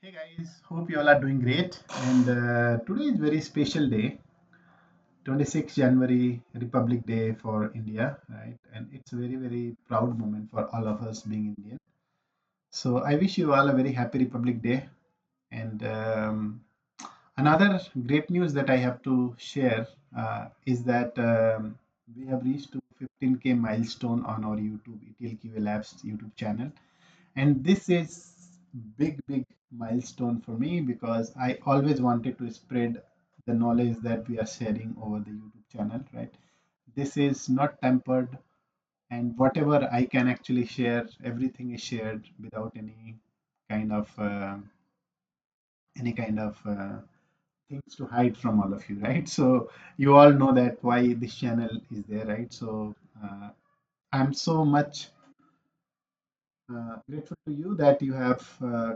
Hey guys, hope you all are doing great. And today is very special day, 26th January, Republic Day for India, right? And it's a very proud moment for all of us being Indian. So I wish you all a very happy Republic Day. And another great news that I have to share is that we have reached to 15K milestone on our YouTube, etlqalabs YouTube channel. And this is big milestone for me because I always wanted to spread the knowledge that we are sharing over the YouTube channel, right? This is not tempered, and whatever I can actually share, everything is shared without kind of uh, any kind of things to hide from all of you, right? So you all know that why this channel is there, right? So I'm so much grateful to you that you have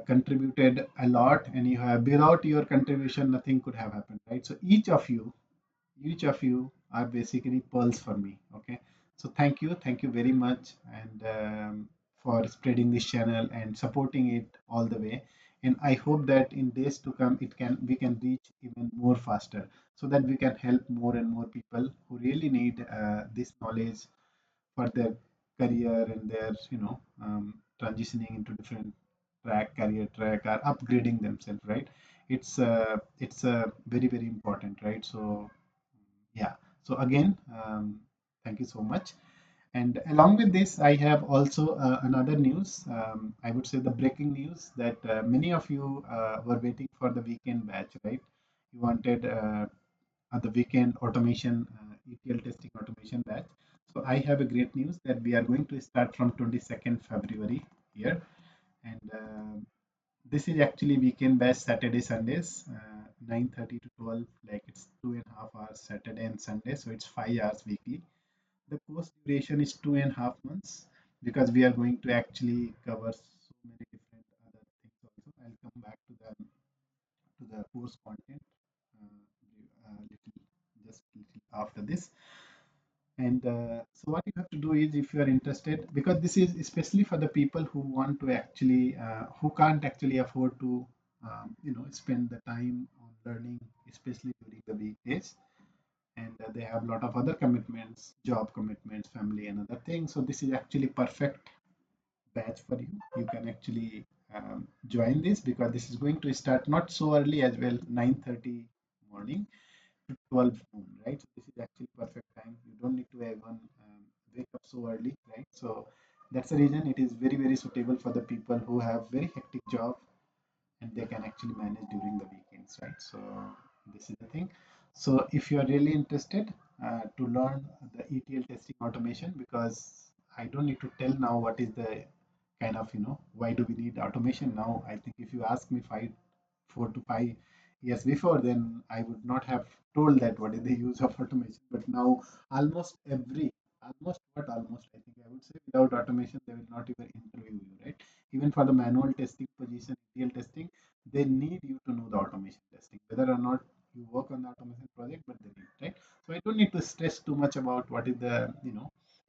contributed a lot, and you have, without your contribution nothing could have happened, right? So each of you are basically pearls for me. Okay, so thank you very much, and for spreading this channel and supporting it all the way. And I hope that in days to come we can reach even more faster, so that we can help more and more people who really need this knowledge for their career and their transitioning into different career track, or upgrading themselves, right? It's very important, right? So yeah, so again, thank you so much. And along with this, I have also another news. I would say the breaking news that many of you were waiting for the weekend batch, right? You wanted the weekend automation, ETL testing automation batch. So I have a great news that we are going to start from 22nd February here. And this is actually weekend batch, Saturday, Sundays, 9:30 to 12. Like, it's 2.5 hours Saturday and Sunday. So it's 5 hours weekly. The course duration is 2.5 months, because we are going to actually cover so many different other things also. I'll come back to the course content little just little after this. And so what you have to do is, if you are interested, because this is especially for the people who want to actually who can't actually afford to spend the time on learning, especially during the weekdays, and they have a lot of other commitments, job commitments, family, and other things. So this is actually perfect batch for you. You can actually join this, because this is going to start not so early as well, 9:30 morning to 12 noon, right? So this is actually perfect time. You don't need to even wake up so early, right? So that's the reason it is very suitable for the people who have very hectic job, and they can actually manage during the weekends, right? So this is the thing. So if you are really interested to learn the ETL testing automation, because I don't need to tell now what is the kind of, why do we need automation now. I think if you ask me 4 to 5 years before, then I would not have told that what is the use of automation. But now almost every, almost, I think I would say, without automation they will not even interview you, right? Even for the manual testing position, real testing, they need you to know the automation testing, whether or not you work on the automation project, but they need, right? So I don't need to stress too much about what is the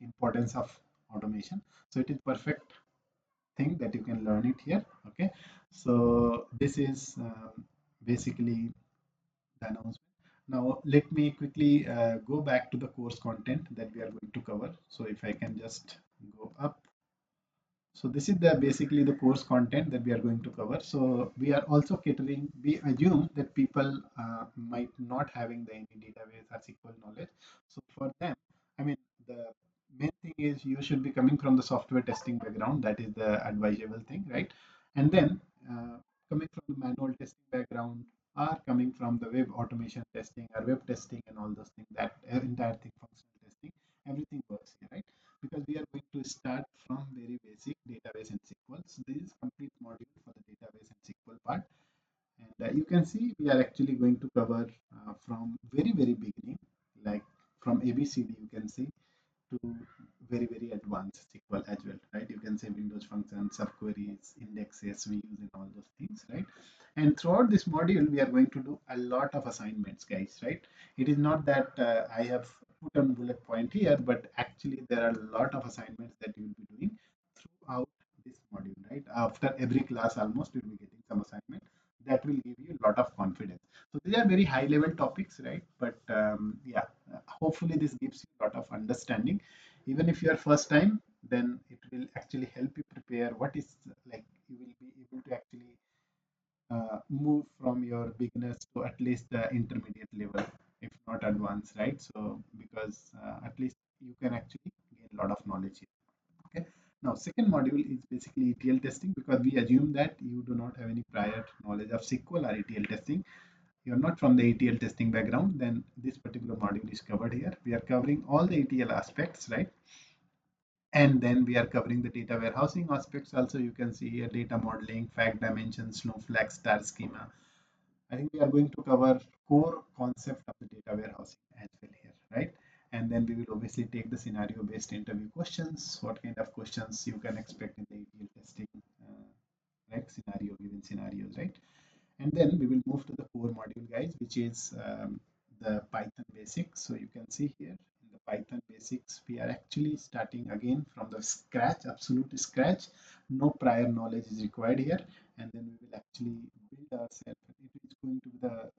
importance of automation. So it is perfect thing that you can learn it here. Okay, so this is basically the announcement. Now let me quickly go back to the course content that we are going to cover. So if I can just go up. So this is the basically the course content that we are going to cover. So we are also catering, we assume that people might not having the any database or SQL knowledge. So for them, I mean, the main thing is you should be coming from the software testing background. That is the advisable thing, right? And then coming from the manual testing background, or coming from the web automation testing or web testing and all those things, that entire thing, functional testing, everything works here, right? Because we are going to start from very basic database and SQL. So this is complete module for the database and SQL part. And you can see we are actually going to cover from very beginning, like from ABCD, you can see, to very advanced SQL as well, right? You can say Windows functions, subqueries, indexes we use, and all those things, right? And throughout this module, we are going to do a lot of assignments, guys, right? It is not that I have put on bullet point here, but actually there are a lot of assignments that you will be doing throughout this module, right? After every class, almost you'll be getting some assignment. that will give you a lot of confidence. So these are very high level topics, right? But yeah, hopefully this gives you a lot of understanding. Even if you are first time, then it will actually help you prepare what is like you will be able to actually move from your beginners to at least the intermediate level, if not advanced, right? So because at least you can actually gain a lot of knowledge here. Okay. Now, second module is basically ETL testing because we assume that you do not have any prior knowledge of SQL or ETL testing. You're not from the ETL testing background, then this particular module is covered here. We are covering all the ETL aspects, right? And then we are covering the data warehousing aspects also. You can see here data modeling, fact dimensions, snowflake, star schema. I think we are going to cover core concept of the data warehousing as well here, right? And then we will obviously take the scenario based interview questions. What kind of questions you can expect in the ETL testing, right? Scenario, given scenarios, right? And then we will move to the core module, guys, which is the Python basics. So you can see here in the Python basics, we are actually starting again from the scratch, absolute scratch. No prior knowledge is required here. And then we will actually build ourselves. It is going to be the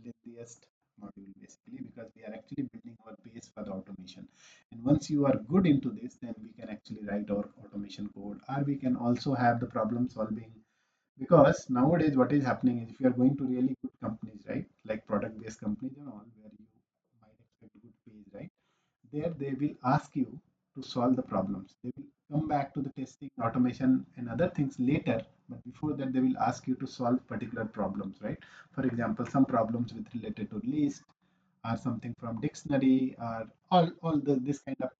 lengthiest module basically because we are actually building our base for the automation. And once you are good into this, then we can actually write our automation code, or we can also have the problem solving because nowadays, what is happening is if you are going to really good companies, right, like product based companies and all, where you might expect good pays, right, there they will ask you to solve the problems. They will come back to the testing, automation, and other things later. But before that, they will ask you to solve particular problems, right? For example, some problems with related to list, or something from dictionary, or all this kind of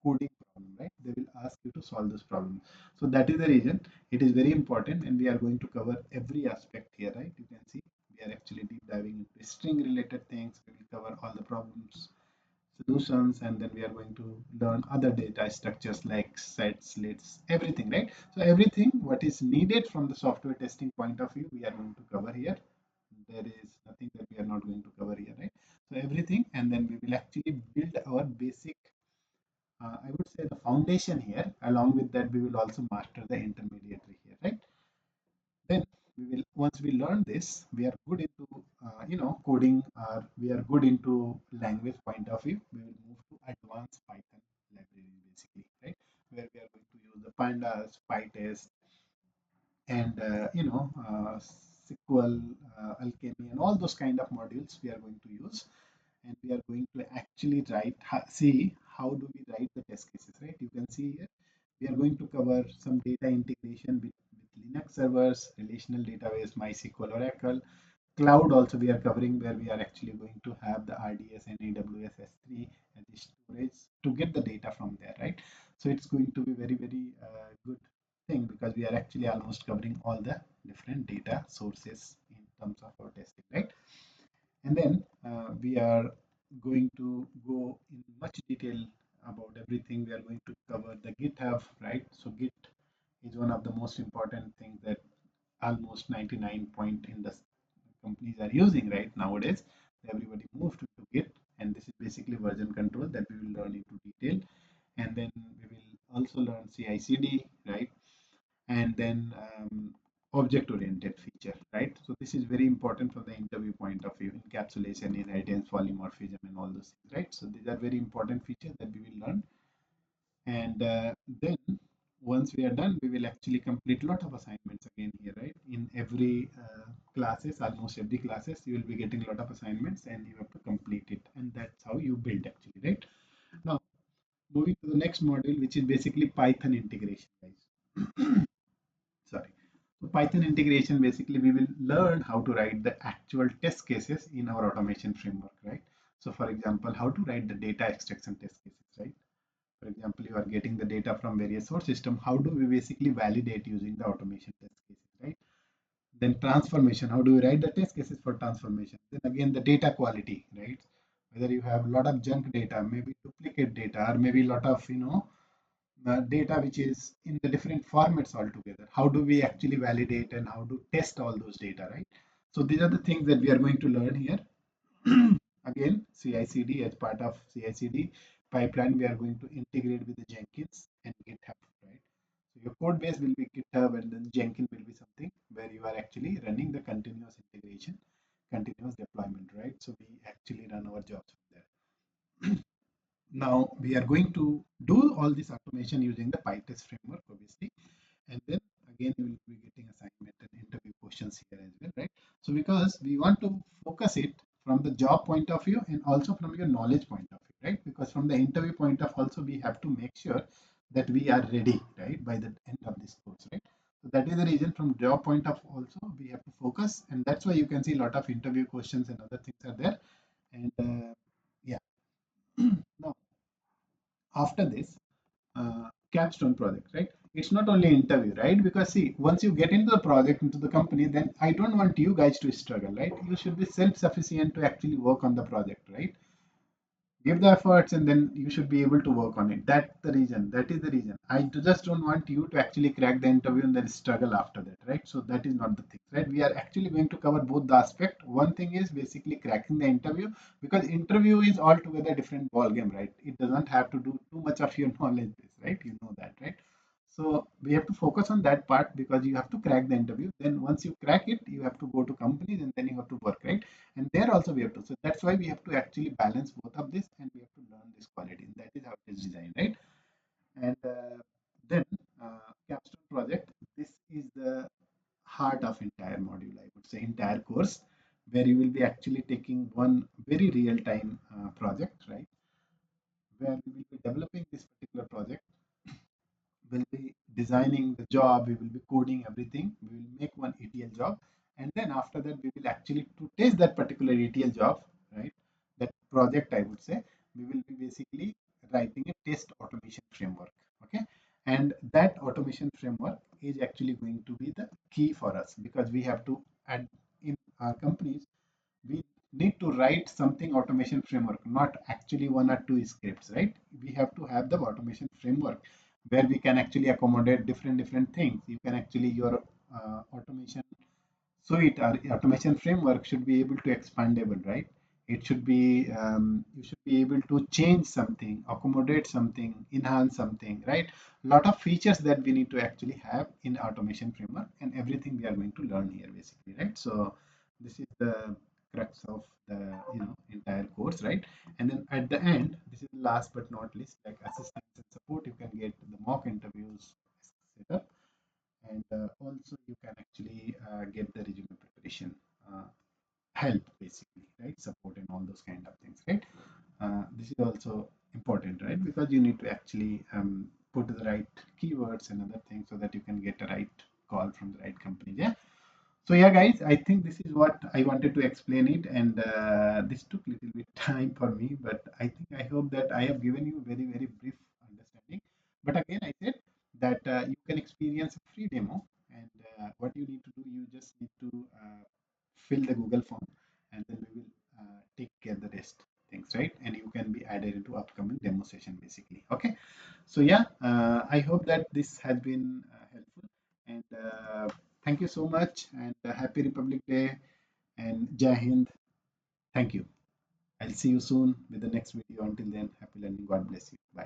coding problem, right? They will ask you to solve this problem. So that is the reason it is very important, and we are going to cover every aspect here, right? You can see we are actually deep diving into string related things. We will cover all the problems, solutions, and then we are going to learn other data structures like sets, lists, everything, right? So everything what is needed from the software testing point of view, we are going to cover here. There is nothing that we are not going to cover here, right? So everything, and then we will actually build our basic, I would say the foundation here. Along with that, we will also master the intermediary here, right? Then we will, once we learn this, we are good into coding, or we are good into language point of view. We will move to advanced Python library basically, right? Where we are going to use the pandas, pytest, and SQL, alchemy, and all those kind of modules we are going to use, and we are going to actually see how do we write the test cases, right? You can see here we are going to cover some data integration with Linux servers, relational database, MySQL, Oracle, cloud also we are covering, where we are actually going to have the RDS and AWS S3 as the storage to get the data from there, right? So it's going to be very good thing because we are actually almost covering all the different data sources in terms of our testing, right? And then we are going to go in much detail about everything. We are going to cover the GitHub, right? So Git is one of the most important things that almost 99 point in the companies are using right nowadays. Everybody moved to Git, and this is basically version control that we will learn into detail. And then we will also learn CI/CD, right? And then object oriented feature, right? So this is very important from the interview point of view: encapsulation, inheritance, polymorphism, and all those things, right? So these are very important features that we will learn. And then once we are done, we will actually complete a lot of assignments again here, right? In every classes, almost every classes, you will be getting a lot of assignments and you have to complete it. And that's how you build actually, right? Now, moving to the next module, which is basically Python integration, guys. Sorry. So Python integration, basically we will learn how to write the actual test cases in our automation framework, right? So for example, how to write the data extraction test cases, right? For example, you are getting the data from various source system. How do we basically validate using the automation test cases, right? Then transformation. How do we write the test cases for transformation? Then again, the data quality, right? Whether you have a lot of junk data, maybe duplicate data, or maybe a lot of data which is in the different formats altogether. How do we actually validate and how to test all those data, right? So these are the things that we are going to learn here. Again, CI/CD, as part of CI/CD pipeline, we are going to integrate with the Jenkins and GitHub, right? So your code base will be GitHub, and then Jenkins will be something where you are actually running the continuous integration, continuous deployment, right? So we actually run our jobs from there. Now we are going to do all this automation using the PyTest framework, obviously, and then again you will be getting assignment and interview questions here as well, right? So because we want to focus it from the job point of view and also from your knowledge point of view, right? Because from the interview point of also we have to make sure that we are ready, right, by the end of this course, right? So that is the reason from job point of also we have to focus, and that's why you can see a lot of interview questions and other things are there. And yeah, now after this capstone project, right? It's not only interview, right? Because see, once you get into the project, into the company, then I don't want you guys to struggle, right? You should be self-sufficient to actually work on the project, right? Give the efforts, and then you should be able to work on it. That's the reason. That is the reason. Just don't want you to actually crack the interview and then struggle after that, right? So that is not the thing, right? We are actually going to cover both the aspect. One thing is basically cracking the interview, because interview is altogether different ball game, right? It doesn't have to do too much of your knowledge base, right? You know that, right? So we have to focus on that part, because you have to crack the interview. Then once you crack it, you have to go to companies and then you have to work, right? And there also we have to. So that's why we have to actually balance both of this, and we have to learn this quality. That is how it is designed, right? And then capstone project. This is the heart of entire module, I would say, entire course, where you will be actually taking one very real time project, right? Where we will be developing this particular project, will be designing the job, we will be coding everything, we will make one ETL job, and then after that we will actually to test that particular ETL job, right? That project, I would say, we will be basically writing a test automation framework, okay? And that automation framework is actually going to be the key for us, because we have to add in our companies, we need to write something automation framework, not actually one or two scripts, right? We have to have the automation framework where we can actually accommodate different things. You can actually your automation suite or automation framework should be able to expandable, right? It should be you should be able to change something, accommodate something, enhance something, right? A lot of features that we need to actually have in automation framework, and everything we are going to learn here basically, right? So this is the crux of the entire course, right? And then at the end, this is last but not least, like assistance and support, you can get the mock interviews set up, and also you can actually get the resume preparation help basically, right? Support and all those kind of things, right? This is also important, right? Because you need to actually put the right keywords and other things so that you can get a right call from the right company. Yeah. So yeah, guys, I think this is what I wanted to explain it, and this took a little bit time for me, but I hope that I have given you very brief understanding. But again, I said that you can experience a free demo, and what you need to do, you just need to fill the Google form, and then we will take care the rest things, right? And you can be added into upcoming demo session, basically. Okay. So yeah, I hope that this has been helpful, and thank you so much, and happy Republic Day, and Jai Hind. Thank you. I'll see you soon with the next video. Until then, happy learning. God bless you. Bye.